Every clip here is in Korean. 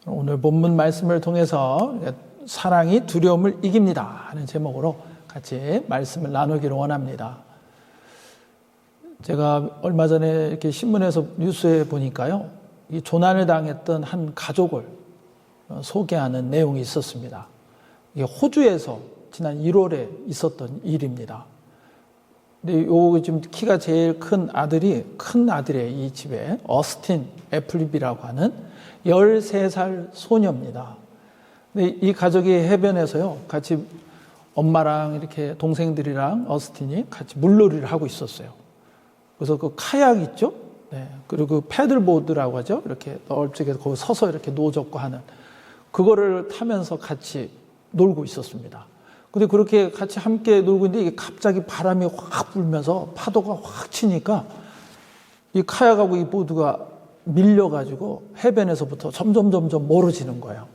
오늘 본문 말씀을 통해서 사랑이 두려움을 이깁니다 하는 제목으로 같이 말씀을 나누기를 원합니다. 제가 얼마 전에 이렇게 신문에서 뉴스에 보니까요, 이 조난을 당했던 한 가족을 소개하는 내용이 있었습니다. 이게 호주에서 지난 1월에 있었던 일입니다. 근데 요 지금 키가 제일 큰 아들의 이 집에 어스틴 애플비라고 하는 13살 소녀입니다. 근데 이 가족이 해변에서요, 같이 엄마랑 이렇게 동생들이랑 어스틴이 같이 물놀이를 하고 있었어요. 그래서 그 카약 있죠? 네. 그리고 그 패들보드라고 하죠? 이렇게 넓적해서 거기 서서 이렇게 노젓고 하는 그거를 타면서 같이 놀고 있었습니다. 근데 그렇게 같이 함께 놀고 있는데 이게 갑자기 바람이 확 불면서 파도가 확 치니까 이 카약하고 이 보드가 밀려가지고 해변에서부터 점점 멀어지는 거예요.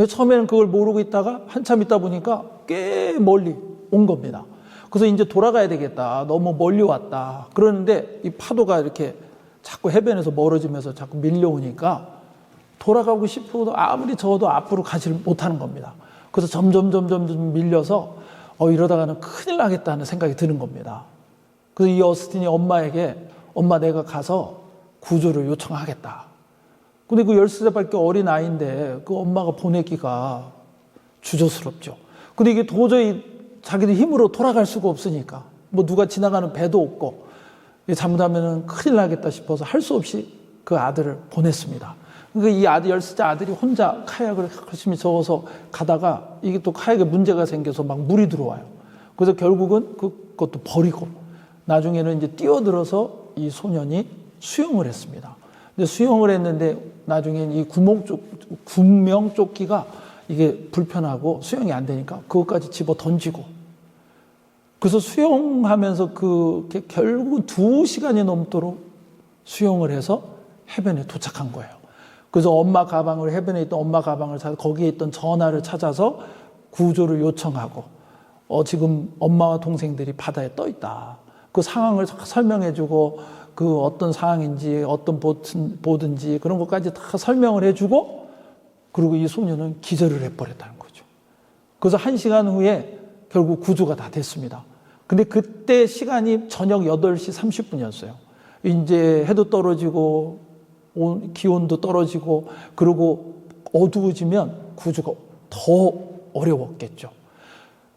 처음에는 그걸 모르고 있다가 한참 있다 보니까 꽤 멀리 온 겁니다. 그래서 이제 돌아가야 되겠다. 너무 멀리 왔다. 그러는데 이 파도가 이렇게 자꾸 해변에서 멀어지면서 자꾸 밀려오니까 돌아가고 싶어도 아무리 저어도 앞으로 가지를 못하는 겁니다. 그래서 점점 밀려서 이러다가는 큰일 나겠다는 생각이 드는 겁니다. 그래서 이 어스틴이 엄마에게 엄마 내가 가서 구조를 요청하겠다. 근데 그 13살밖에 어린 아이인데 그 엄마가 보내기가 주저스럽죠. 근데 이게 도저히 자기들 힘으로 돌아갈 수가 없으니까 뭐 누가 지나가는 배도 없고 잘못하면 큰일 나겠다 싶어서 할 수 없이 그 아들을 보냈습니다. 그러니까 이 아들 13살 아들이 혼자 카약을 열심히 저어서 가다가 이게 또 카약에 문제가 생겨서 막 물이 들어와요. 그래서 결국은 그것도 버리고 나중에는 이제 뛰어들어서 이 소년이 수영을 했습니다. 근데 수영을 했는데 나중엔 이 구명조끼가 이게 불편하고 수영이 안 되니까 그것까지 집어 던지고 그래서 수영하면서 결국은 2시간이 넘도록 수영을 해서 해변에 도착한 거예요. 그래서 해변에 있던 엄마 가방을 찾아 거기에 있던 전화를 찾아서 구조를 요청하고 지금 엄마와 동생들이 바다에 떠 있다. 그 상황을 설명해주고 그 어떤 상황인지 어떤 보든지 그런 것까지 다 설명을 해주고 그리고 이 소녀는 기절을 해버렸다는 거죠. 그래서 1시간 후에 결국 구조가 다 됐습니다. 근데 그때 시간이 저녁 8시 30분이었어요. 이제 해도 떨어지고 기온도 떨어지고 그리고 어두워지면 구조가 더 어려웠겠죠.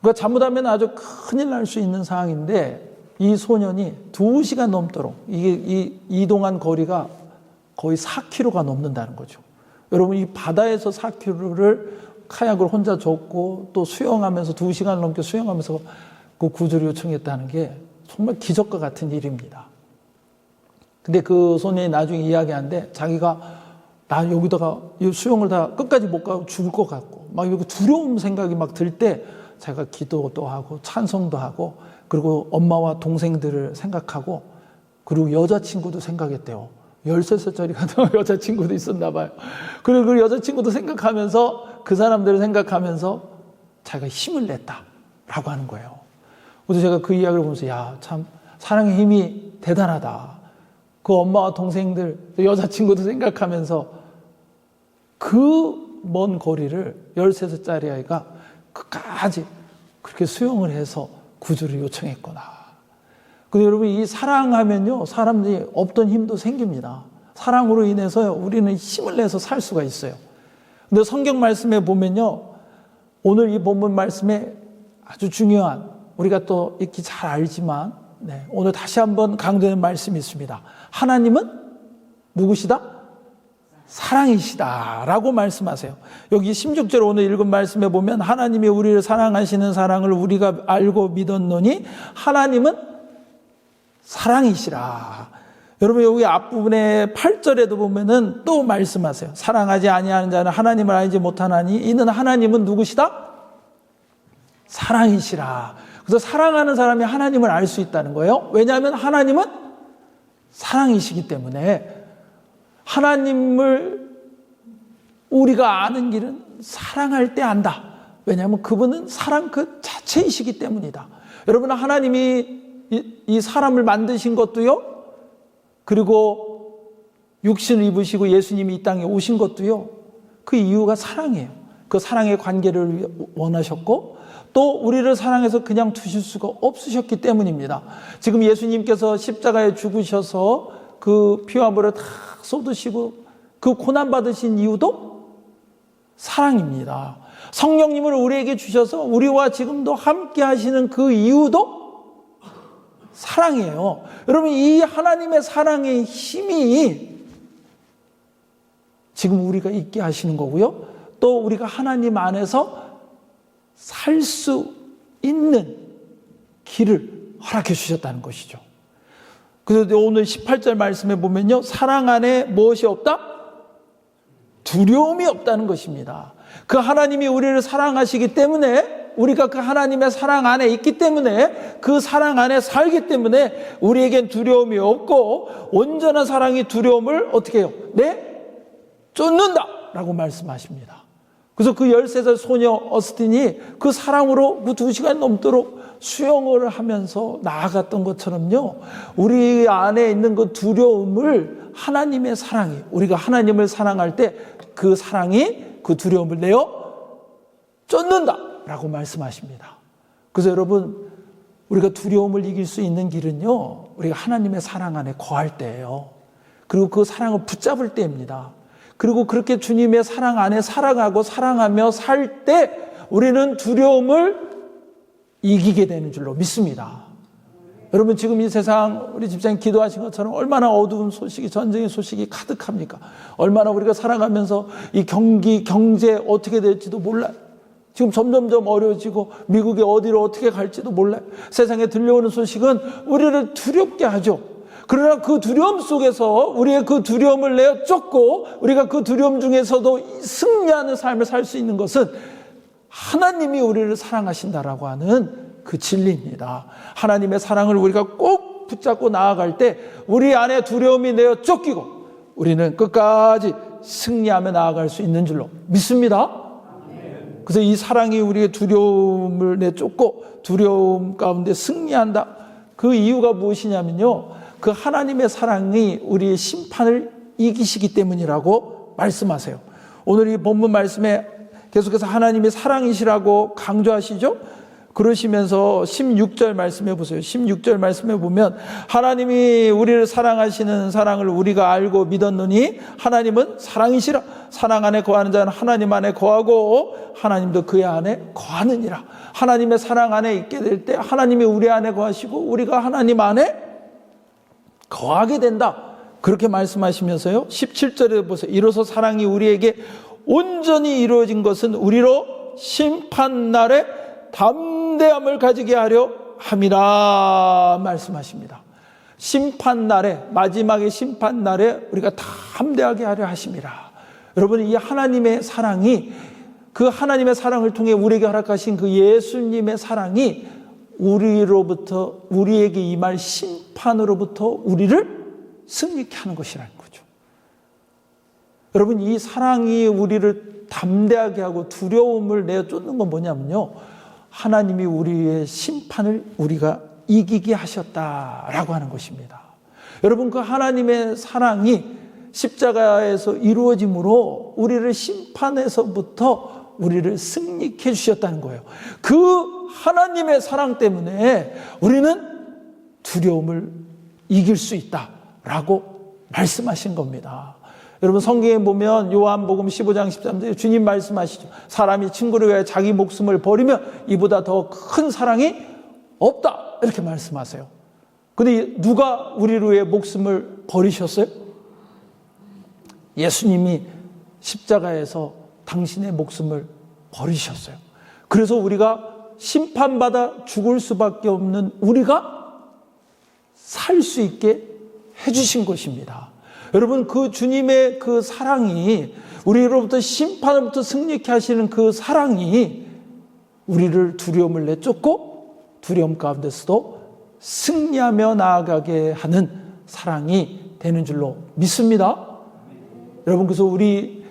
그러니까 잘못하면 아주 큰일 날 수 있는 상황인데 이 소년이 2시간 넘도록 이게 이동한 거리가 거의 4km가 넘는다는 거죠. 여러분 이 바다에서 4km를 카약을 혼자 젓고 또 수영하면서 2시간 넘게 수영하면서 그 구조를 요청했다는 게 정말 기적과 같은 일입니다. 근데 그 소년이 나중에 이야기하는데 자기가 나 여기다가 수영을 다 끝까지 못 가고 죽을 것 같고 막 이렇게 두려움 생각이 막 들 때 자기가 기도도 하고 찬송도 하고 그리고 엄마와 동생들을 생각하고 그리고 여자친구도 생각했대요. 13살짜리 여자친구도 있었나 봐요. 그리고 그 여자친구도 생각하면서 그 사람들을 생각하면서 자기가 힘을 냈다라고 하는 거예요. 그래서 제가 그 이야기를 보면서 참 사랑의 힘이 대단하다. 그 엄마와 동생들, 여자친구도 생각하면서 그 먼 거리를 13살짜리 아이가 끝까지 그렇게 수영을 해서 구조를 요청했구나. 근데 여러분 이 사랑하면요 사람들이 없던 힘도 생깁니다. 사랑으로 인해서 우리는 힘을 내서 살 수가 있어요. 근데 성경 말씀에 보면요 오늘 이 본문 말씀에 아주 중요한 우리가 또 익히 잘 알지만 오늘 다시 한번 강조하는 말씀이 있습니다. 하나님은 누구시다? 사랑이시다라고 말씀하세요. 여기 16절 오늘 읽은 말씀에 보면 하나님이 우리를 사랑하시는 사랑을 우리가 알고 믿었노니 하나님은 사랑이시라. 여러분 여기 앞부분에 8절에도 보면은 또 말씀하세요. 사랑하지 아니하는 자는 하나님을 알지 못하나니 이는 하나님은 누구시다? 사랑이시라. 그래서 사랑하는 사람이 하나님을 알 수 있다는 거예요. 왜냐하면 하나님은 사랑이시기 때문에 하나님을 우리가 아는 길은 사랑할 때 안다. 왜냐하면 그분은 사랑 그 자체이시기 때문이다. 여러분 하나님이 이 사람을 만드신 것도요. 그리고 육신을 입으시고 예수님이 이 땅에 오신 것도요. 그 이유가 사랑이에요. 그 사랑의 관계를 원하셨고 또 우리를 사랑해서 그냥 두실 수가 없으셨기 때문입니다. 지금 예수님께서 십자가에 죽으셔서 그 피와 물을 다 쏟으시고 그 고난받으신 이유도 사랑입니다. 성령님을 우리에게 주셔서 우리와 지금도 함께 하시는 그 이유도 사랑이에요. 여러분, 이 하나님의 사랑의 힘이 지금 우리가 있게 하시는 거고요. 또 우리가 하나님 안에서 살 수 있는 길을 허락해 주셨다는 것이죠. 그래서 오늘 18절 말씀에 보면요. 사랑 안에 무엇이 없다? 두려움이 없다는 것입니다. 그 하나님이 우리를 사랑하시기 때문에 우리가 그 하나님의 사랑 안에 있기 때문에 그 사랑 안에 살기 때문에 우리에겐 두려움이 없고 온전한 사랑이 두려움을 어떻게 해요? 쫓는다 라고 말씀하십니다. 그래서 그 13살 소녀 어스틴이 그 사랑으로 그 2시간 넘도록 수영을 하면서 나아갔던 것처럼요. 우리 안에 있는 그 두려움을 하나님의 사랑이, 우리가 하나님을 사랑할 때 그 사랑이 그 두려움을 내어 쫓는다 라고 말씀하십니다. 그래서 여러분, 우리가 두려움을 이길 수 있는 길은요, 우리가 하나님의 사랑 안에 거할 때예요. 그리고 그 사랑을 붙잡을 때입니다. 그리고 그렇게 주님의 사랑 안에 살아가고 사랑하며 살 때 우리는 두려움을 이기게 되는 줄로 믿습니다. 여러분, 지금 이 세상 우리 집사님 기도하신 것처럼 얼마나 어두운 소식이, 전쟁의 소식이 가득합니까? 얼마나 우리가 살아가면서 이 경제 어떻게 될지도 몰라요. 지금 점점점 어려워지고 미국이 어디로 어떻게 갈지도 몰라요. 세상에 들려오는 소식은 우리를 두렵게 하죠. 그러나 그 두려움 속에서 우리의 그 두려움을 내어 쫓고 우리가 그 두려움 중에서도 승리하는 삶을 살 수 있는 것은 하나님이 우리를 사랑하신다라고 하는 그 진리입니다. 하나님의 사랑을 우리가 꼭 붙잡고 나아갈 때 우리 안에 두려움이 내어 쫓기고 우리는 끝까지 승리하며 나아갈 수 있는 줄로 믿습니다. 그래서 이 사랑이 우리의 두려움을 내쫓고 두려움 가운데 승리한다. 그 이유가 무엇이냐면요, 그 하나님의 사랑이 우리의 심판을 이기시기 때문이라고 말씀하세요. 오늘 이 본문 말씀에 계속해서 하나님이 사랑이시라고 강조하시죠. 그러시면서 16절 말씀해 보세요. 16절 말씀해 보면 하나님이 우리를 사랑하시는 사랑을 우리가 알고 믿었노니 하나님은 사랑이시라. 사랑 안에 거하는 자는 하나님 안에 거하고 하나님도 그의 안에 거하느니라. 하나님의 사랑 안에 있게 될 때 하나님이 우리 안에 거하시고 우리가 하나님 안에 거하게 된다. 그렇게 말씀하시면서요. 17절에 보세요. 이로써 사랑이 우리에게 온전히 이루어진 것은 우리로 심판날에 담대함을 가지게 하려 함이라 말씀하십니다. 심판날에, 마지막의 심판날에 우리가 담대하게 하려 하심이라. 여러분, 이 하나님의 사랑이, 그 하나님의 사랑을 통해 우리에게 허락하신 그 예수님의 사랑이 우리로부터, 우리에게 임할 심판으로부터 우리를 승리케 하는 것이라는 거죠. 여러분, 이 사랑이 우리를 담대하게 하고 두려움을 내어 쫓는 건 뭐냐면요, 하나님이 우리의 심판을 우리가 이기게 하셨다라고 하는 것입니다. 여러분, 그 하나님의 사랑이 십자가에서 이루어짐으로 우리를 심판에서부터 우리를 승리케 주셨다는 거예요. 그 하나님의 사랑 때문에 우리는 두려움을 이길 수 있다라고 말씀하신 겁니다. 여러분, 성경에 보면 요한복음 15장 13절에 주님 말씀하시죠. 사람이 친구를 위해 자기 목숨을 버리면 이보다 더 큰 사랑이 없다, 이렇게 말씀하세요. 근데 누가 우리를 위해 목숨을 버리셨어요? 예수님이 십자가에서 당신의 목숨을 버리셨어요. 그래서 우리가 심판받아 죽을 수밖에 없는 우리가 살 수 있게 해주신 것입니다. 여러분, 그 주님의 그 사랑이, 우리로부터 심판으로부터 승리케 하시는 그 사랑이 우리를 두려움을 내쫓고 두려움 가운데서도 승리하며 나아가게 하는 사랑이 되는 줄로 믿습니다. 여러분, 그래서 우리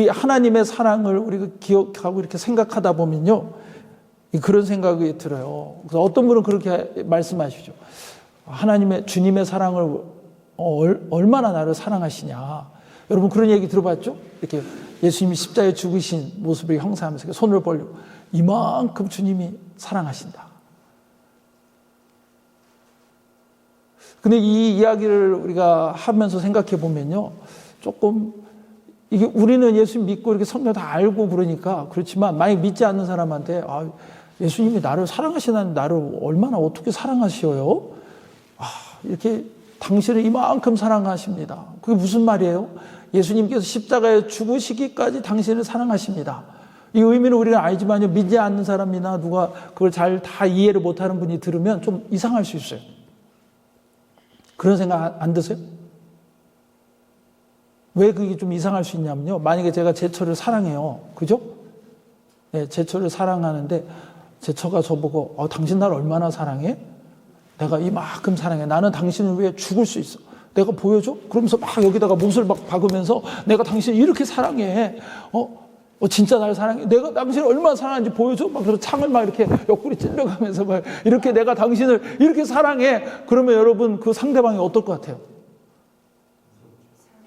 하나님의 사랑을 우리가 기억하고 이렇게 생각하다 보면요, 그런 생각이 들어요. 그래서 어떤 분은 그렇게 말씀하시죠. 주님의 사랑을 얼마나 나를 사랑하시냐. 여러분, 그런 얘기 들어봤죠? 이렇게 예수님이 십자가에 죽으신 모습을 형상하면서 손을 벌리고 이만큼 주님이 사랑하신다. 근데 이 이야기를 우리가 하면서 생각해 보면요, 조금 이게 우리는 예수님 믿고 이렇게 성경 다 알고 그러니까 그렇지만 만약 믿지 않는 사람한테 예수님이 나를 사랑하시다니 나를 얼마나 어떻게 사랑하셔요? 이렇게 당신을 이만큼 사랑하십니다. 그게 무슨 말이에요? 예수님께서 십자가에 죽으시기까지 당신을 사랑하십니다. 이 의미는 우리가 알지만요, 믿지 않는 사람이나 누가 그걸 잘 다 이해를 못하는 분이 들으면 좀 이상할 수 있어요. 그런 생각 안 드세요? 왜 그게 좀 이상할 수 있냐면요, 만약에 제가 제처를 사랑해요. 그죠? 네, 제처를 사랑하는데 제처가 저보고 당신 나를 얼마나 사랑해? 내가 이만큼 사랑해. 나는 당신을 위해 죽을 수 있어. 내가 보여줘? 그러면서 막 여기다가 못을 막 박으면서 내가 당신을 이렇게 사랑해. 진짜 날 사랑해. 내가 당신을 얼마나 사랑하는지 보여줘? 막 그래서 창을 막 이렇게 옆구리 찔러가면서 막 이렇게 내가 당신을 이렇게 사랑해. 그러면 여러분 그 상대방이 어떨 것 같아요?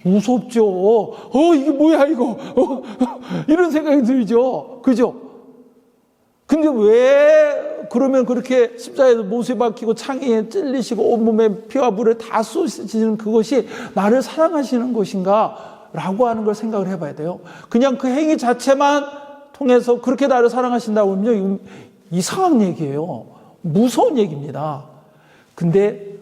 무섭죠. 이게 뭐야 이거. 이런 생각이 들죠. 그죠? 근데 왜 그러면 그렇게 십자가에서 못이 박히고 창에 찔리시고 온몸에 피와 물을 다 쏟으시는 그것이 나를 사랑하시는 것인가? 라고 하는 걸 생각을 해봐야 돼요. 그냥 그 행위 자체만 통해서 그렇게 나를 사랑하신다고 하면요, 이건 이상한 얘기예요. 무서운 얘기입니다. 근데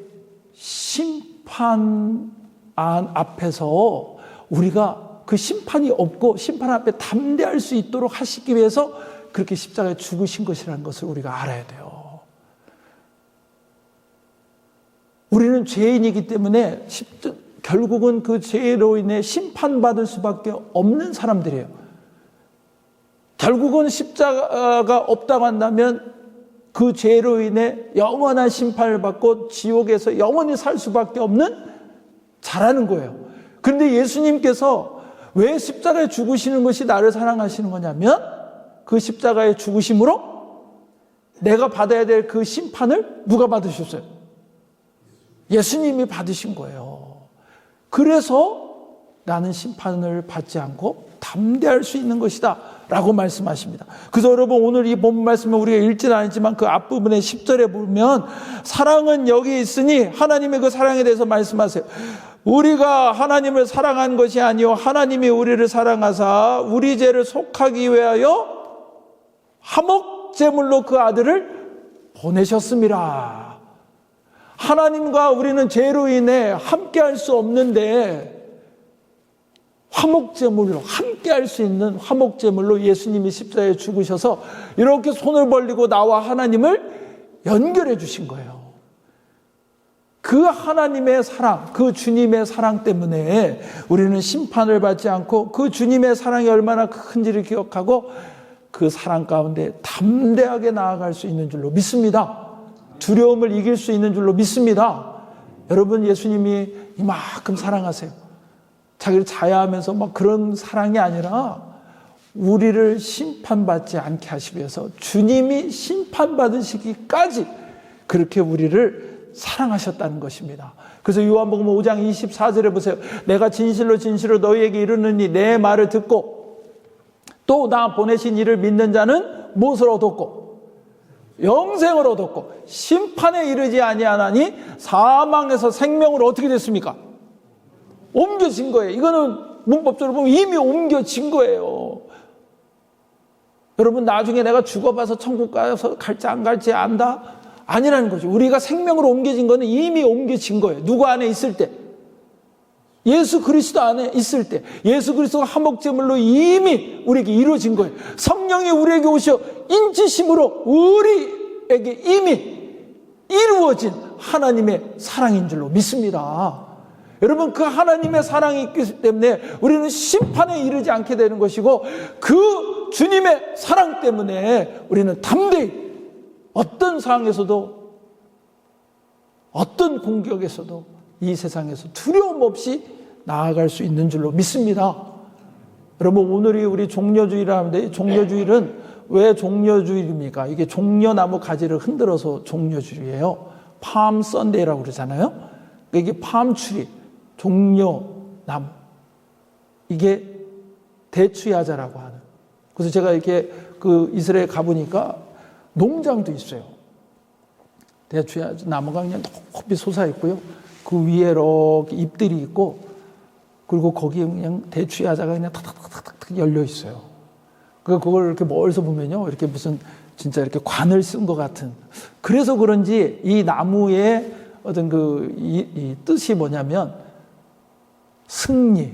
심판 앞에서 우리가 그 심판이 없고 심판 앞에 담대할 수 있도록 하시기 위해서 그렇게 십자가에 죽으신 것이라는 것을 우리가 알아야 돼요. 우리는 죄인이기 때문에 결국은 그 죄로 인해 심판받을 수밖에 없는 사람들이에요. 결국은 십자가가 없다고 한다면 그 죄로 인해 영원한 심판을 받고 지옥에서 영원히 살 수밖에 없는 자라는 거예요. 그런데 예수님께서 왜 십자가에 죽으시는 것이 나를 사랑하시는 거냐면 그 십자가의 죽으심으로 내가 받아야 될 그 심판을 누가 받으셨어요? 예수님이 받으신 거예요. 그래서 나는 심판을 받지 않고 담대할 수 있는 것이다 라고 말씀하십니다. 그래서 여러분 오늘 이 본문 말씀을 우리가 읽지는 않았지만 그 앞부분에 10절에 보면 사랑은 여기 있으니 하나님의 그 사랑에 대해서 말씀하세요. 우리가 하나님을 사랑한 것이 아니요 하나님이 우리를 사랑하사 우리 죄를 속하기 위하여 화목제물로 그 아들을 보내셨습니다. 하나님과 우리는 죄로 인해 함께할 수 없는데 화목제물로 함께할 수 있는 화목제물로 예수님이 십자가에 죽으셔서 이렇게 손을 벌리고 나와 하나님을 연결해 주신 거예요. 그 하나님의 사랑, 그 주님의 사랑 때문에 우리는 심판을 받지 않고 그 주님의 사랑이 얼마나 큰지를 기억하고 그 사랑 가운데 담대하게 나아갈 수 있는 줄로 믿습니다. 두려움을 이길 수 있는 줄로 믿습니다. 여러분 예수님이 이만큼 사랑하세요. 자기를 자야하면서 막 그런 사랑이 아니라 우리를 심판받지 않게 하시기 위해서 주님이 심판받으시기까지 그렇게 우리를 사랑하셨다는 것입니다. 그래서 요한복음 5장 24절에 보세요. 내가 진실로 진실로 너희에게 이르느니 내 말을 듣고 또 나 보내신 이를 믿는 자는 무엇을 얻었고 영생을 얻었고 심판에 이르지 아니하나니 사망에서 생명으로 어떻게 됐습니까? 옮겨진 거예요. 이거는 문법적으로 보면 이미 옮겨진 거예요. 여러분 나중에 내가 죽어봐서 천국 가서 갈지 안 갈지 안다? 아니라는 거죠. 우리가 생명으로 옮겨진 거는 이미 옮겨진 거예요. 누구 안에 있을 때? 예수 그리스도 안에 있을 때 예수 그리스도가 화목제물로 이미 우리에게 이루어진 거예요. 성령이 우리에게 오셔 인치심으로 우리에게 이미 이루어진 하나님의 사랑인 줄로 믿습니다. 여러분 그 하나님의 사랑이 있기 때문에 우리는 심판에 이르지 않게 되는 것이고 그 주님의 사랑 때문에 우리는 담대히 어떤 상황에서도 어떤 공격에서도 이 세상에서 두려움 없이 나아갈 수 있는 줄로 믿습니다. 여러분 오늘이 우리 종려주일이라는데 종려주일은 왜 종려주일입니까? 이게 종려나무 가지를 흔들어서 종려주일이에요. 팜 선데이라고 그러잖아요. 이게 팜 트리, 종려나무. 이게 대추야자라고 하는. 그래서 제가 이렇게 그 이스라엘 가보니까 농장도 있어요. 대추야자 나무가 그냥 높이 솟아 있고요. 그 위에 이렇게 잎들이 있고, 그리고 거기에 그냥 대추야자가 그냥 탁탁탁탁 열려 있어요. 그걸 이렇게 멀리서 보면요, 이렇게 무슨 진짜 이렇게 관을 쓴 것 같은. 그래서 그런지 이 나무의 어떤 이 뜻이 뭐냐면 승리,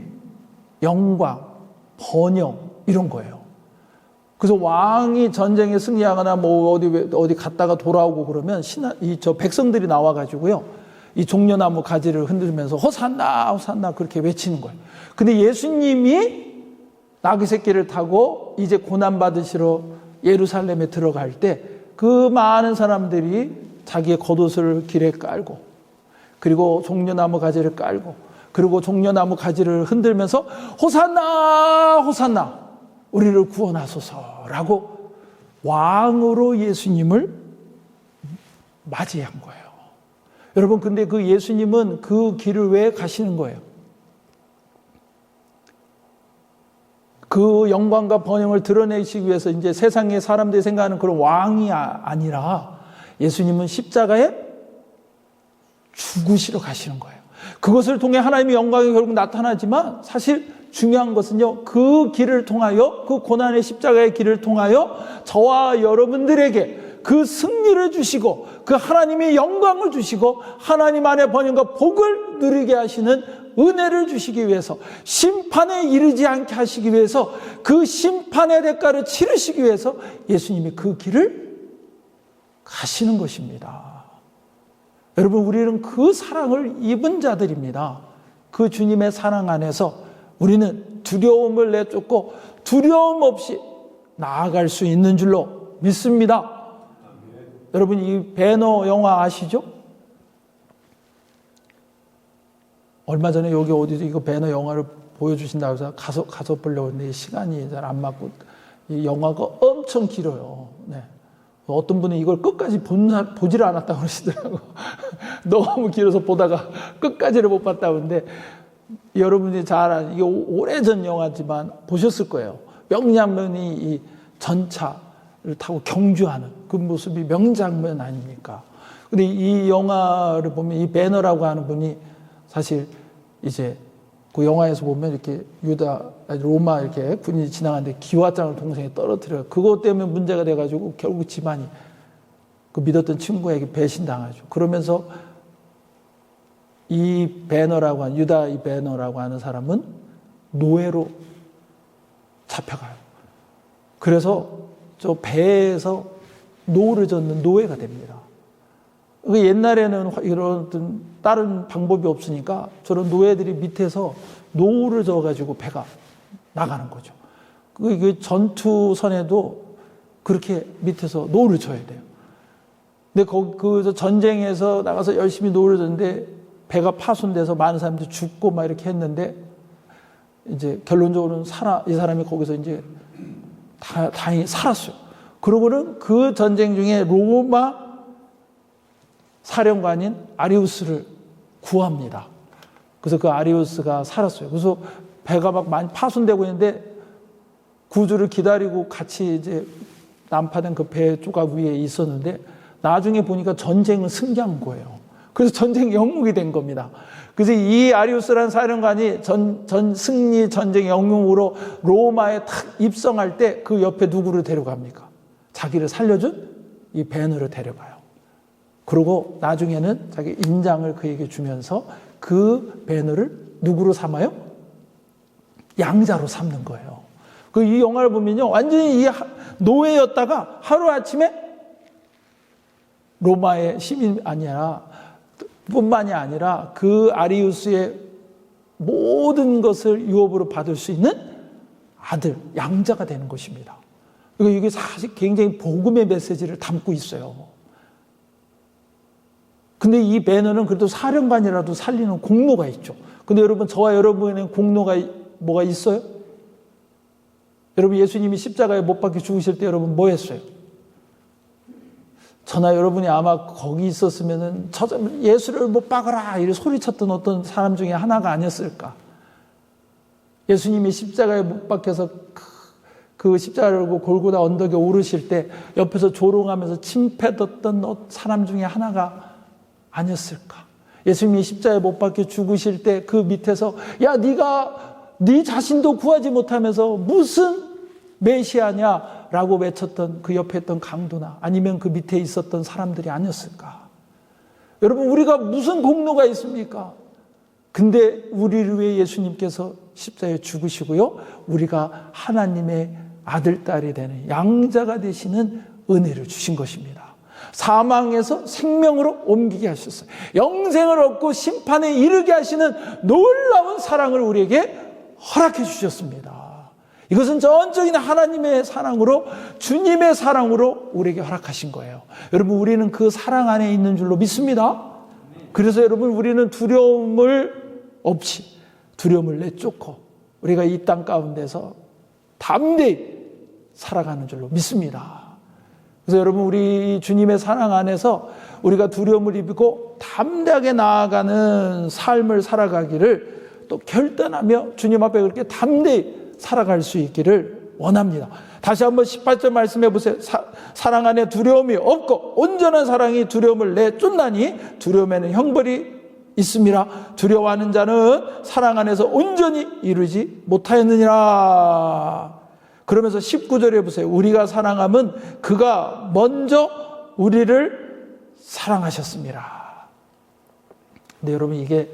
영광, 번영 이런 거예요. 그래서 왕이 전쟁에 승리하거나 뭐 어디 갔다가 돌아오고 그러면 저 백성들이 나와가지고요, 이 종려나무 가지를 흔들면서 호산나 호산나 그렇게 외치는 거예요. 근데 예수님이 나귀 새끼를 타고 이제 고난 받으시러 예루살렘에 들어갈 때 그 많은 사람들이 자기의 겉옷을 길에 깔고, 그리고 종려나무 가지를 깔고, 그리고 종려나무 가지를 흔들면서 호산나 호산나 우리를 구원하소서라고 왕으로 예수님을 맞이한 거예요. 여러분, 근데 그 예수님은 그 길을 왜 가시는 거예요? 그 영광과 번영을 드러내시기 위해서 이제 세상의 사람들이 생각하는 그런 왕이 아니라 예수님은 십자가에 죽으시러 가시는 거예요. 그것을 통해 하나님의 영광이 결국 나타나지만, 사실 중요한 것은요, 그 길을 통하여, 그 고난의 십자가의 길을 통하여 저와 여러분들에게 그 승리를 주시고 그 하나님의 영광을 주시고 하나님 안의 번영과 복을 누리게 하시는 은혜를 주시기 위해서, 심판에 이르지 않게 하시기 위해서, 그 심판의 대가를 치르시기 위해서 예수님이 그 길을 가시는 것입니다. 여러분, 우리는 그 사랑을 입은 자들입니다. 그 주님의 사랑 안에서 우리는 두려움을 내쫓고 두려움 없이 나아갈 수 있는 줄로 믿습니다. 여러분, 이 배너 영화 아시죠? 얼마 전에 여기 어디서 이거 배너 영화를 보여주신다고 해서 가서 보려고 했는데 시간이 잘 안 맞고, 이 영화가 엄청 길어요. 네. 어떤 분은 이걸 끝까지 보지를 않았다고 그러시더라고요. 너무 길어서 보다가 끝까지를 못 봤다고 하는데, 여러분이 잘 아는, 이게 오래전 영화지만 보셨을 거예요. 명장면이 이 전차를 타고 경주하는 그 모습이 명장면 아닙니까? 근데 이 영화를 보면 이 배너라고 하는 분이 사실 이제 그 영화에서 보면 이렇게 로마 이렇게 군인이 지나가는데 기와장을 동생이 떨어뜨려요. 그것 때문에 문제가 돼가지고 결국 집안이 그 믿었던 친구에게 배신당하죠. 그러면서 이 배너라고 하는, 유다 이 배너라고 하는 사람은 노예로 잡혀가요. 그래서 저 배에서 노를 젓는 노예가 됩니다. 옛날에는 이런 다른 방법이 없으니까 저런 노예들이 밑에서 노를 저어가지고 배가 나가는 거죠. 그 전투선에도 그렇게 밑에서 노를 져야 돼요. 근데 그 전쟁에서 나가서 열심히 노를 졌는데 배가 파손돼서 많은 사람들이 죽고 막 이렇게 했는데, 이제 결론적으로는 이 사람이 거기서 이제 다행히 살았어요. 그러고는 그 전쟁 중에 로마 사령관인 아리우스를 구합니다. 그래서 그 아리우스가 살았어요. 그래서 배가 막 많이 파손되고 있는데 구주를 기다리고 같이 이제 난파된 그 배 조각 위에 있었는데, 나중에 보니까 전쟁을 승리한 거예요. 그래서 전쟁 영웅이 된 겁니다. 그래서 이 아리우스라는 사령관이 승리 전쟁 영웅으로 로마에 탁 입성할 때 그 옆에 누구를 데려갑니까? 자기를 살려준 이 배너를 데려가요. 그리고 나중에는 자기 인장을 그에게 주면서 그 배너를 누구로 삼아요? 양자로 삼는 거예요. 이 영화를 보면요, 완전히 이 노예였다가 하루아침에 로마의 시민이 아니라 뿐만이 아니라 그 아리우스의 모든 것을 유업으로 받을 수 있는 아들, 양자가 되는 것입니다. 이게 사실 굉장히 복음의 메시지를 담고 있어요. 근데 이 배너는 그래도 사령관이라도 살리는 공로가 있죠. 근데 여러분, 저와 여러분의 공로가 뭐가 있어요? 여러분, 예수님이 십자가에 못 박혀 죽으실 때 여러분 뭐 했어요? 저나 여러분이 아마 거기 있었으면은 예수를 못 박아라 이렇게 소리쳤던 어떤 사람 중에 하나가 아니었을까? 예수님이 십자가에 못 박혀서 그 십자가를 들고 골고다 언덕에 오르실 때 옆에서 조롱하면서 침패뒀던 사람 중에 하나가 아니었을까? 예수님이 십자가에 못 박혀 죽으실 때 그 밑에서 야 네가 네 자신도 구하지 못하면서 무슨 메시아냐라고 외쳤던 그 옆에 있던 강도나 아니면 그 밑에 있었던 사람들이 아니었을까? 여러분, 우리가 무슨 공로가 있습니까? 근데 우리를 위해 예수님께서 십자가에 죽으시고요, 우리가 하나님의 아들, 딸이 되는 양자가 되시는 은혜를 주신 것입니다. 사망에서 생명으로 옮기게 하셨어요. 영생을 얻고 심판에 이르게 하시는 놀라운 사랑을 우리에게 허락해 주셨습니다. 이것은 전적인 하나님의 사랑으로, 주님의 사랑으로 우리에게 허락하신 거예요. 여러분, 우리는 그 사랑 안에 있는 줄로 믿습니다. 그래서 여러분, 우리는 두려움을 없이, 두려움을 내쫓고 우리가 이 땅 가운데서 담대히 살아가는 줄로 믿습니다. 그래서 여러분, 우리 주님의 사랑 안에서 우리가 두려움을 입고 담대하게 나아가는 삶을 살아가기를 또 결단하며 주님 앞에 그렇게 담대히 살아갈 수 있기를 원합니다. 다시 한번 18절 말씀해 보세요. 사랑 안에 두려움이 없고 온전한 사랑이 두려움을 내쫓나니 두려움에는 형벌이 있음이라. 두려워하는 자는 사랑 안에서 온전히 이루지 못하였느니라. 그러면서 19절에 보세요. 우리가 사랑함은 그가 먼저 우리를 사랑하셨습니다. 근데 여러분, 이게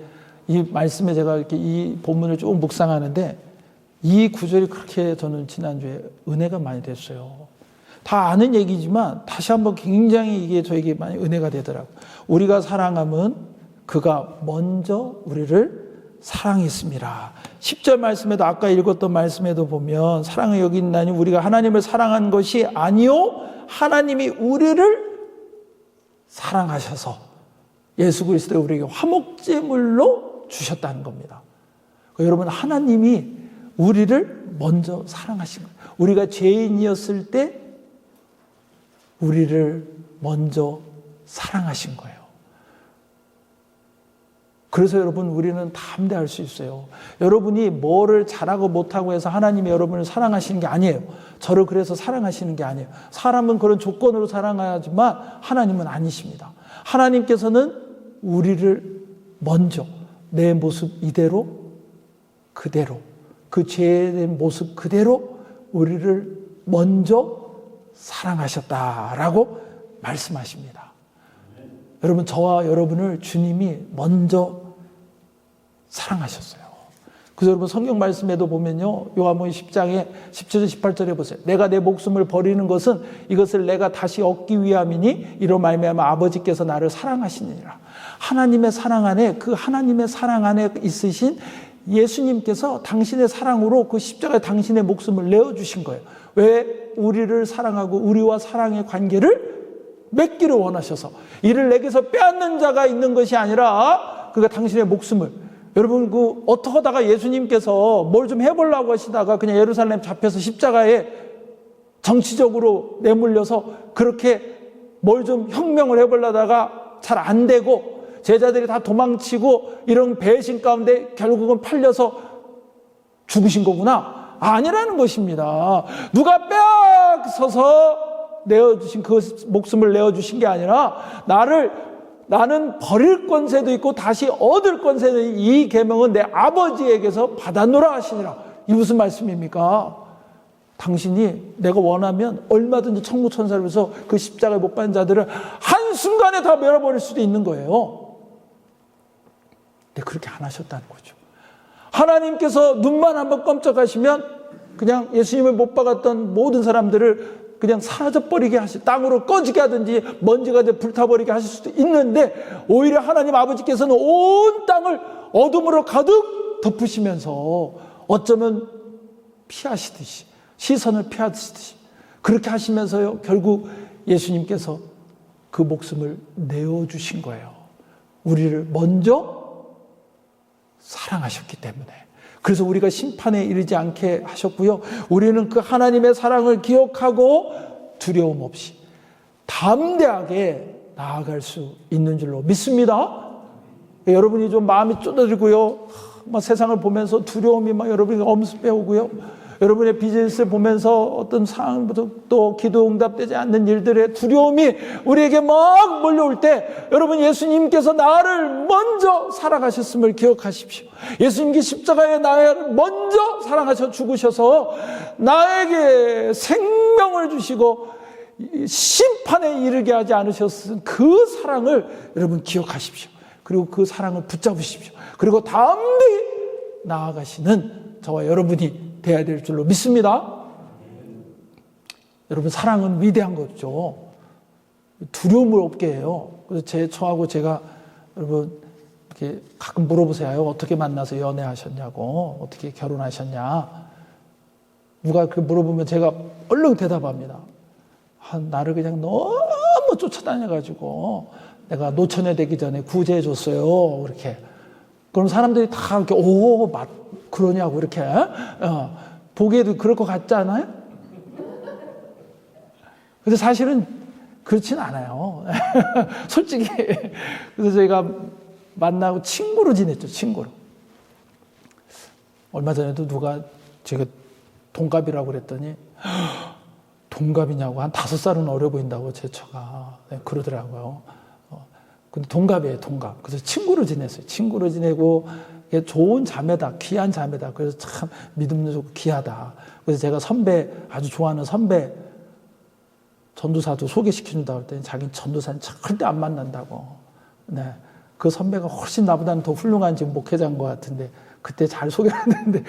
이 말씀에 제가 이렇게 이 본문을 조금 묵상하는데 이 구절이 그렇게 저는 지난주에 은혜가 많이 됐어요. 다 아는 얘기지만 다시 한번 굉장히 이게 저에게 많이 은혜가 되더라고요. 우리가 사랑함은 그가 먼저 우리를 사랑했습니다. 10절 말씀에도, 아까 읽었던 말씀에도 보면 사랑을 여긴다니 우리가 하나님을 사랑한 것이 아니요 하나님이 우리를 사랑하셔서 예수 그리스도를 우리에게 화목제물로 주셨다는 겁니다. 여러분, 하나님이 우리를 먼저 사랑하신 거예요. 우리가 죄인이었을 때 우리를 먼저 사랑하신 거예요. 그래서 여러분, 우리는 담대할 수 있어요. 여러분이 뭐를 잘하고 못하고 해서 하나님이 여러분을 사랑하시는 게 아니에요. 저를 그래서 사랑하시는 게 아니에요. 사람은 그런 조건으로 사랑하지만 하나님은 아니십니다. 하나님께서는 우리를 먼저 내 모습 이대로, 그대로, 그 죄된 모습 그대로 우리를 먼저 사랑하셨다라고 말씀하십니다. 여러분, 저와 여러분을 주님이 먼저 사랑하셨어요. 그래서 여러분, 성경 말씀에도 보면요, 요한복음 10장에 17절 18절에 보세요. 내가 내 목숨을 버리는 것은 이것을 내가 다시 얻기 위함이니 이로 말미암아 아버지께서 나를 사랑하시니라. 하나님의 사랑 안에, 그 하나님의 사랑 안에 있으신 예수님께서 당신의 사랑으로 그 십자가에 당신의 목숨을 내어주신 거예요. 왜? 우리를 사랑하고 우리와 사랑의 관계를 맺기를 원하셔서. 이를 내게서 빼앗는 자가 있는 것이 아니라 그가 당신의 목숨을, 여러분, 어떻게 하다가 예수님께서 뭘 좀 해보려고 하시다가 그냥 예루살렘 잡혀서 십자가에 정치적으로 내몰려서 그렇게 뭘 좀 혁명을 해보려다가 잘 안 되고 제자들이 다 도망치고 이런 배신 가운데 결국은 팔려서 죽으신 거구나? 아니라는 것입니다. 누가 빼앗아서 내어주신, 그 목숨을 내어주신 게 아니라 나는 버릴 권세도 있고 다시 얻을 권세도 있고 이 계명은 내 아버지에게서 받아노라 하시니라. 이 무슨 말씀입니까? 당신이 내가 원하면 얼마든지 천국천사를 위해서 그 십자가에 못 박힌 자들을 한순간에 다 밀어버릴 수도 있는 거예요. 근데 그렇게 안 하셨다는 거죠. 하나님께서 눈만 한번 깜짝하시면 그냥 예수님을 못 박았던 모든 사람들을 그냥 사라져버리게 하시, 땅으로 꺼지게 하든지 먼지가 돼 불타버리게 하실 수도 있는데, 오히려 하나님 아버지께서는 온 땅을 어둠으로 가득 덮으시면서 어쩌면 피하시듯이, 시선을 피하시듯이 그렇게 하시면서요, 결국 예수님께서 그 목숨을 내어주신 거예요. 우리를 먼저 사랑하셨기 때문에. 그래서 우리가 심판에 이르지 않게 하셨고요. 우리는 그 하나님의 사랑을 기억하고 두려움 없이 담대하게 나아갈 수 있는 줄로 믿습니다. 여러분이 좀 마음이 쪼들고요, 막 세상을 보면서 두려움이 막 여러분이 엄습해 오고요. 여러분의 비즈니스를 보면서 어떤 상황부터 또 기도 응답되지 않는 일들의 두려움이 우리에게 막 몰려올 때 여러분 예수님께서 나를 먼저 사랑하셨음을 기억하십시오. 예수님께 십자가에 나를 먼저 사랑하셔 죽으셔서 나에게 생명을 주시고 심판에 이르게 하지 않으셨은 그 사랑을 여러분 기억하십시오. 그리고 그 사랑을 붙잡으십시오. 그리고 다음에 나아가시는 저와 여러분이 돼야 될 줄로 믿습니다. 여러분 사랑은 위대한 거죠. 두려움을 없게 해요. 그래서 저하고 제가 여러분 이렇게 가끔 물어보세요. 어떻게 만나서 연애하셨냐고, 어떻게 결혼하셨냐. 누가 그렇게 물어보면 제가 얼른 대답합니다. 나를 그냥 너무 쫓아다녀가지고 내가 노처녀 되기 전에 구제해줬어요. 이렇게. 그럼 사람들이 다 이렇게 그러냐고 이렇게 보기에도 그럴 것 같지 않아요? 근데 사실은 그렇진 않아요. 솔직히. 그래서 저희가 만나고 친구로 지냈죠. 친구로. 얼마 전에도 누가 제가 동갑이라고 그랬더니 동갑이냐고, 한 5살은 어려 보인다고 제 처가 그러더라고요. 근데 동갑이에요, 동갑. 그래서 친구로 지냈어요. 친구로 지내고 좋은 자매다, 귀한 자매다. 그래서 참 믿음도 좋고 귀하다. 그래서 제가 선배, 아주 좋아하는 선배 전도사도 소개시켜준다고 했더니 자기는 전도사는 절대 안 만난다고. 네. 그 선배가 훨씬 나보다는 더 훌륭한 지금 목회자인 것 같은데 그때 잘 소개했는데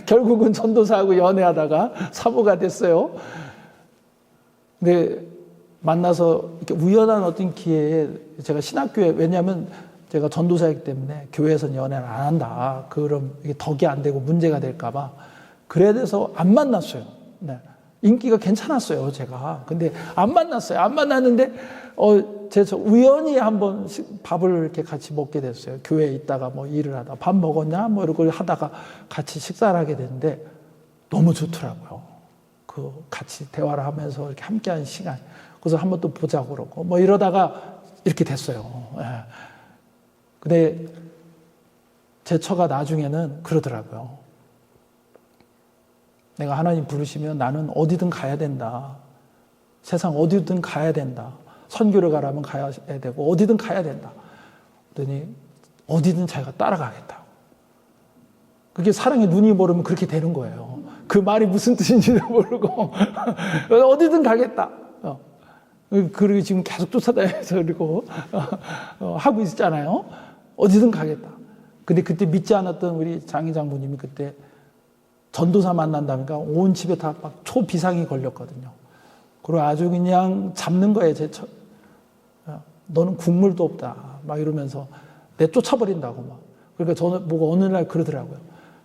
결국은 전도사하고 연애하다가 사모가 됐어요. 근데 만나서 이렇게 우연한 어떤 기회에 제가 신학교에, 왜냐하면 제가 전도사이기 때문에 교회에서는 연애를 안 한다. 그럼 이게 덕이 안 되고 문제가 될까봐. 그래서 안 만났어요. 네. 인기가 괜찮았어요, 제가. 근데 안 만났어요. 안 만났는데, 제가 우연히 한번 밥을 이렇게 같이 먹게 됐어요. 교회에 있다가 뭐 일을 하다. 밥 먹었냐? 뭐 이러고 하다가 같이 식사를 하게 됐는데 너무 좋더라고요. 같이 대화를 하면서 이렇게 함께한 시간. 그래서 한번 또 보자고 그러고 뭐 이러다가 이렇게 됐어요. 예. 근데 제 처가 나중에는 그러더라고요. 내가 하나님 부르시면 나는 어디든 가야 된다. 세상 어디든 가야 된다. 선교를 가라면 가야 되고 어디든 가야 된다. 그랬더니 어디든 자기가 따라가겠다. 그게 사랑의 눈이 모르면 그렇게 되는 거예요. 그 말이 무슨 뜻인지도 모르고 어디든 가겠다. 그리고 지금 계속 쫓아다니면서 그리고 하고 있잖아요. 어디든 가겠다. 근데 그때 믿지 않았던 우리 장희 장모님이 그때 전도사 만난다니까 온 집에 다 막 초비상이 걸렸거든요. 그리고 아주 그냥 잡는 거예요, 제 처. 너는 국물도 없다. 막 이러면서 내 쫓아버린다고 막. 그러니까 저는 보고 어느 날 그러더라고요.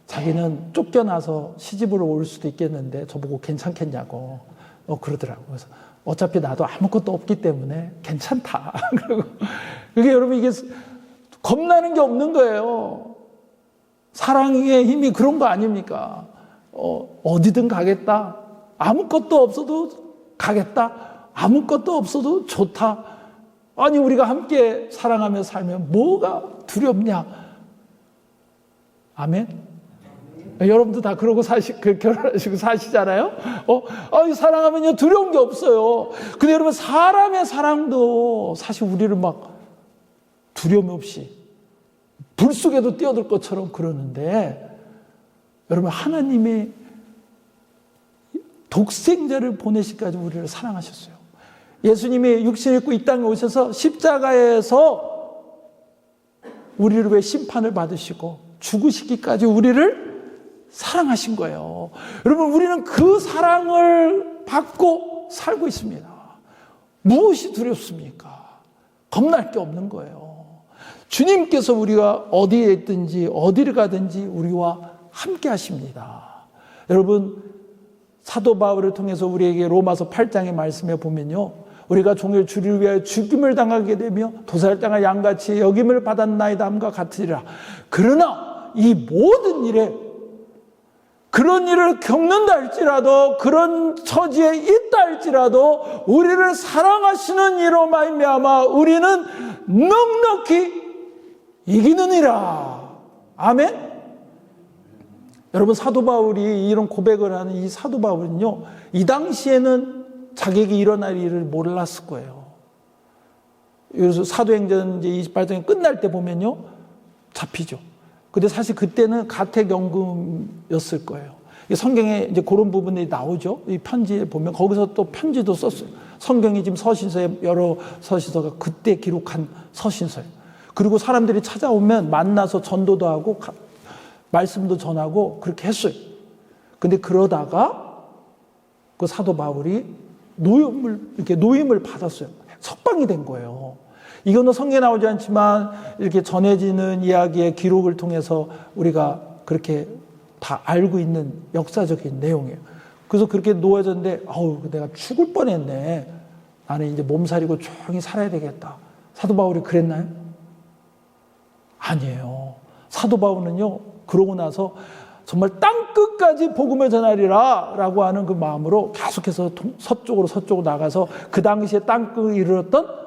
자기는 쫓겨나서 시집으로 올 수도 있겠는데 저보고 괜찮겠냐고 그러더라고요. 그래서 어차피 나도 아무것도 없기 때문에 괜찮다. 그리고 그게 여러분 이게 겁나는 게 없는 거예요. 사랑의 힘이 그런 거 아닙니까? 어디든 가겠다. 아무것도 없어도 가겠다. 아무것도 없어도 좋다. 아니 우리가 함께 사랑하며 살면 뭐가 두렵냐? 아멘. 여러분도 다 그러고 결혼하시고 사시잖아요? 사랑하면요, 두려운 게 없어요. 근데 여러분, 사람의 사랑도 사실 우리를 막 두려움 없이 불 속에도 뛰어들 것처럼 그러는데, 여러분, 하나님이 독생자를 보내시기까지 우리를 사랑하셨어요. 예수님이 육신을 입고 이 땅에 오셔서 십자가에서 우리를 위해 심판을 받으시고 죽으시기까지 우리를 사랑하신 거예요. 여러분, 우리는 그 사랑을 받고 살고 있습니다. 무엇이 두렵습니까? 겁날 게 없는 거예요. 주님께서 우리가 어디에 있든지 어디를 가든지 우리와 함께 하십니다. 여러분, 사도 바울을 통해서 우리에게 로마서 8장의 말씀에 보면요, 우리가 종일 주를 위하여 죽임을 당하게 되며 도살장을 양같이 여김을 받았나이다 함과 같으리라. 그러나 이 모든 일에, 그런 일을 겪는다 할지라도, 그런 처지에 있다 할지라도 우리를 사랑하시는 이로 말미암아 우리는 넉넉히 이기느니라. 아멘. 여러분, 사도 바울이 이런 고백을 하는 이 사도 바울은요, 이 당시에는 자기에게 일어날 일을 몰랐을 거예요. 그래서 사도행전 이제 28장이 끝날 때 보면요, 잡히죠. 근데 사실 그때는 가택연금이었을 거예요. 성경에 이제 그런 부분이 나오죠. 이 편지에 보면 거기서 또 편지도 썼어요. 성경이 지금 서신서에 여러 서신서가 그때 기록한 서신서예요. 그리고 사람들이 찾아오면 만나서 전도도 하고 말씀도 전하고 그렇게 했어요. 근데 그러다가 그 사도 바울이 노임을 받았어요. 석방이 된 거예요. 이거는 성경에 나오지 않지만 이렇게 전해지는 이야기의 기록을 통해서 우리가 그렇게 다 알고 있는 역사적인 내용이에요. 그래서 그렇게 놓아졌는데, 내가 죽을 뻔했네. 나는 이제 몸살이고 조용히 살아야 되겠다. 사도 바울이 그랬나요? 아니에요. 사도 바울은요, 그러고 나서 정말 땅끝까지 복음을 전하리라 라고 하는 그 마음으로 계속해서 서쪽으로 나가서 그 당시에 땅끝을 이르렀던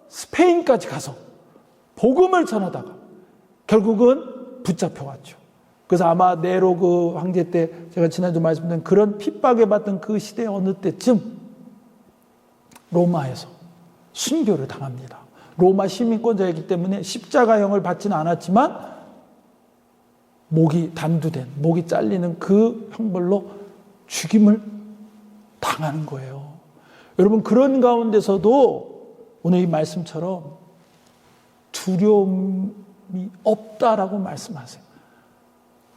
스페인까지 가서 복음을 전하다가 결국은 붙잡혀왔죠. 그래서 아마 네로 그 황제 때 제가 지난주 말씀드린 그런 핍박에 받던 그 시대 어느 때쯤 로마에서 순교를 당합니다. 로마 시민권자이기 때문에 십자가형을 받지는 않았지만 목이 단두된, 목이 잘리는 그 형벌로 죽임을 당하는 거예요. 여러분, 그런 가운데서도 오늘 이 말씀처럼 두려움이 없다라고 말씀하세요.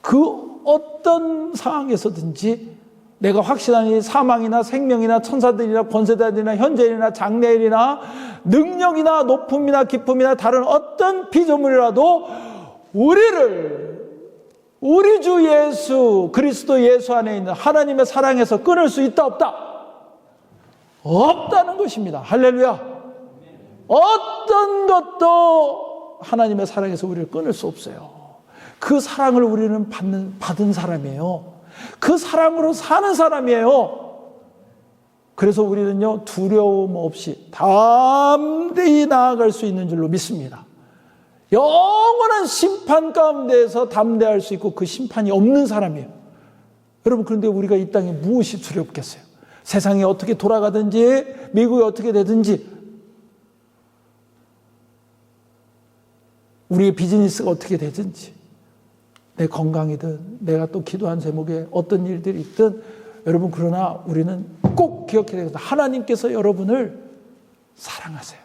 그 어떤 상황에서든지 내가 확신하니 사망이나 생명이나 천사들이나 권세자들이나 현재일이나 장래일이나 능력이나 높음이나 기쁨이나 다른 어떤 피조물이라도 우리 주 예수 그리스도 예수 안에 있는 하나님의 사랑에서 끊을 수 있다 없다? 없다는 것입니다. 할렐루야. 어떤 것도 하나님의 사랑에서 우리를 끊을 수 없어요. 그 사랑을 우리는 받은 사람이에요. 그 사랑으로 사는 사람이에요. 그래서 우리는요, 두려움 없이 담대히 나아갈 수 있는 줄로 믿습니다. 영원한 심판 가운데에서 담대할 수 있고 그 심판이 없는 사람이에요. 여러분, 그런데 우리가 이 땅에 무엇이 두렵겠어요? 세상이 어떻게 돌아가든지 미국이 어떻게 되든지 우리의 비즈니스가 어떻게 되든지 내 건강이든 내가 또 기도한 제목에 어떤 일들이 있든 여러분, 그러나 우리는 꼭 기억해야 되겠다. 하나님께서 여러분을 사랑하세요.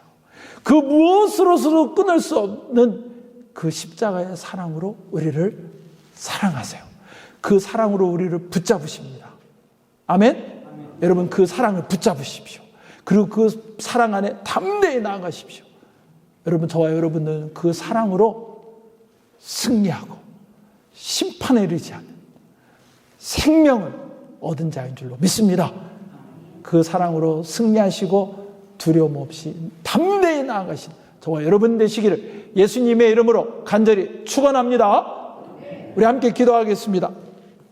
그 무엇으로서도 끊을 수 없는 그 십자가의 사랑으로 우리를 사랑하세요. 그 사랑으로 우리를 붙잡으십니다. 아멘? 여러분, 그 사랑을 붙잡으십시오. 그리고 그 사랑 안에 담대히 나아가십시오. 여러분, 저와 여러분은 그 사랑으로 승리하고 심판에 이르지 않는 생명을 얻은 자인 줄로 믿습니다. 그 사랑으로 승리하시고 두려움 없이 담대히 나아가신 저와 여러분 되시기를 예수님의 이름으로 간절히 축원합니다. 우리 함께 기도하겠습니다.